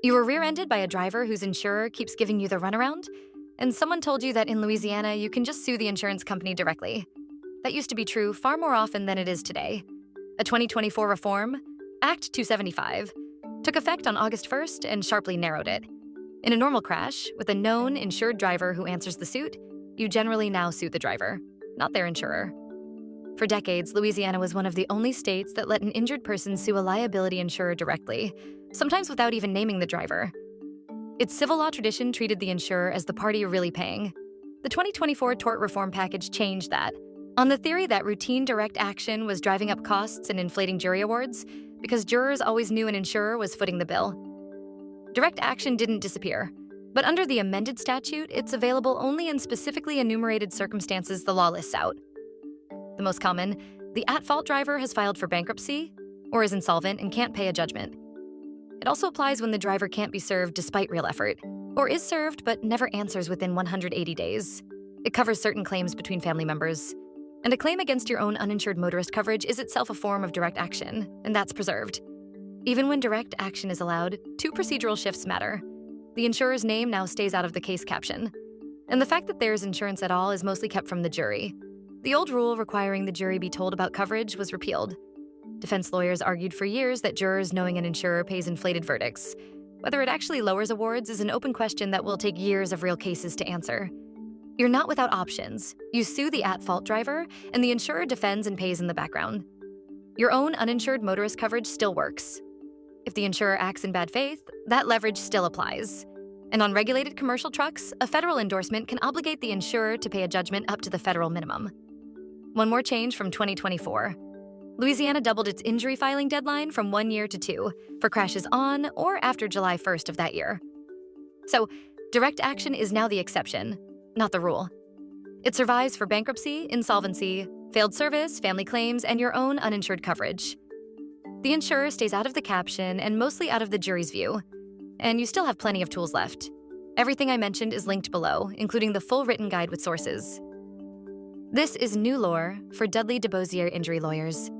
You were rear-ended by a driver whose insurer keeps giving you the runaround, and someone told you that in Louisiana you can just sue the insurance company directly. That used to be true far more often than it is today. A 2024 reform, Act 275, took effect on August 1st and sharply narrowed it. In a normal crash, with a known insured driver who answers the suit, you generally now sue the driver, not their insurer. For decades, Louisiana was one of the only states that let an injured person sue a liability insurer directly, sometimes without even naming the driver. Its civil law tradition treated the insurer as the party really paying. The 2024 tort reform package changed that, on the theory that routine direct action was driving up costs and inflating jury awards, because jurors always knew an insurer was footing the bill. Direct action didn't disappear, but under the amended statute, it's available only in specifically enumerated circumstances the law lists out. The most common, the at-fault driver has filed for bankruptcy or is insolvent and can't pay a judgment. It also applies when the driver can't be served despite real effort, or is served but never answers within 180 days. It covers certain claims between family members. And a claim against your own uninsured motorist coverage is itself a form of direct action, and that's preserved. Even when direct action is allowed, two procedural shifts matter. The insurer's name now stays out of the case caption, and the fact that there's insurance at all is mostly kept from the jury. The old rule requiring the jury be told about coverage was repealed. Defense lawyers argued for years that jurors knowing an insurer pays inflated verdicts. Whether it actually lowers awards is an open question that will take years of real cases to answer. You're not without options. You sue the at-fault driver, and the insurer defends and pays in the background. Your own uninsured motorist coverage still works. If the insurer acts in bad faith, that leverage still applies. And on regulated commercial trucks, a federal endorsement can obligate the insurer to pay a judgment up to the federal minimum. One more change from 2024. Louisiana doubled its injury filing deadline from 1 year to 2 for crashes on or after July 1st of that year. So, direct action is now the exception, not the rule. It survives for bankruptcy, insolvency, failed service, family claims, and your own uninsured coverage. The insurer stays out of the caption and mostly out of the jury's view, and you still have plenty of tools left. Everything I mentioned is linked below, including the full written guide with sources. This is new lore for Dudley DeBosier injury lawyers.